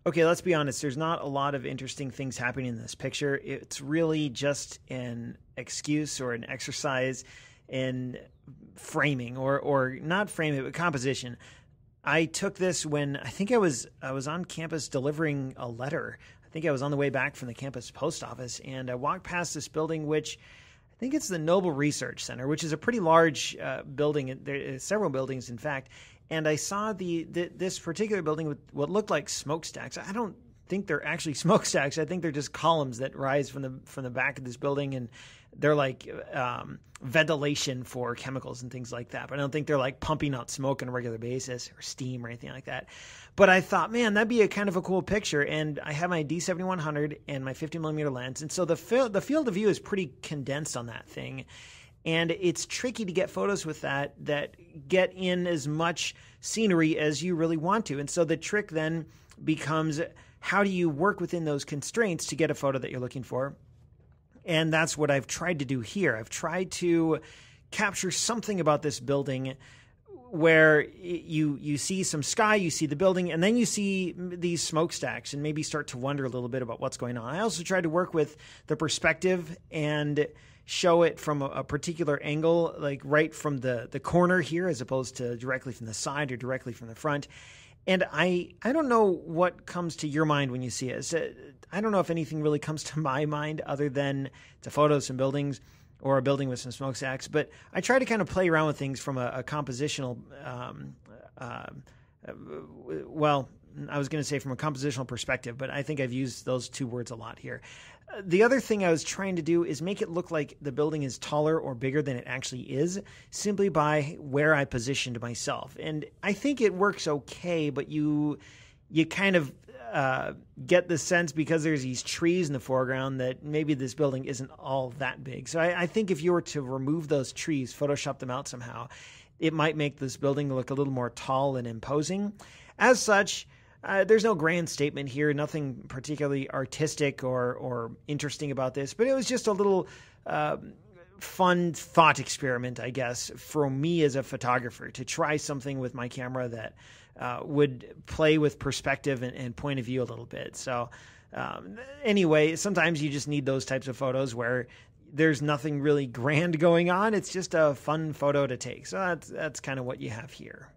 Okay, let's be honest. There's not a lot of interesting things happening in this picture. It's really just an excuse or an exercise in framing or not framing, but composition. I took this when I think I was on campus delivering a letter. I think I was on the way back from the campus post office, and I walked past this building, which I think it's the Noble Research Center, which is a pretty large building. There are several buildings, in fact. And I saw this particular building with what looked like smokestacks. I don't think they're actually smokestacks. I think they're just columns that rise from the back of this building, and they're like ventilation for chemicals and things like that. But I don't think they're like pumping out smoke on a regular basis or steam or anything like that. But I thought, man, that'd be a kind of a cool picture. And I have my D7100 and my 50mm lens, and so the field of view is pretty condensed on that thing. And it's tricky to get photos with that get in as much scenery as you really want to. And so the trick then becomes, how do you work within those constraints to get a photo that you're looking for? And that's what I've tried to do here. I've tried to capture something about this building where you see some sky, you see the building, and then you see these smokestacks and maybe start to wonder a little bit about what's going on. I also tried to work with the perspective and show it from a particular angle, like right from the corner here, as opposed to directly from the side or directly from the front. And I don't know what comes to your mind when you see it. So I don't know if anything really comes to my mind other than it's a photo of some buildings or a building with some smokestacks. But I try to kind of play around with things from a compositional, well, I was going to say from a compositional perspective, but I think I've used those two words a lot here. The other thing I was trying to do is make it look like the building is taller or bigger than it actually is, simply by where I positioned myself. And I think it works okay, but you kind of get the sense, because there's these trees in the foreground, that maybe this building isn't all that big. So I think if you were to remove those trees, Photoshop them out somehow, it might make this building look a little more tall and imposing. As such, there's no grand statement here, nothing particularly artistic or interesting about this, but it was just a little fun thought experiment, I guess, for me as a photographer, to try something with my camera that would play with perspective and point of view a little bit. So anyway, sometimes you just need those types of photos where there's nothing really grand going on. It's just a fun photo to take. So that's kind of what you have here.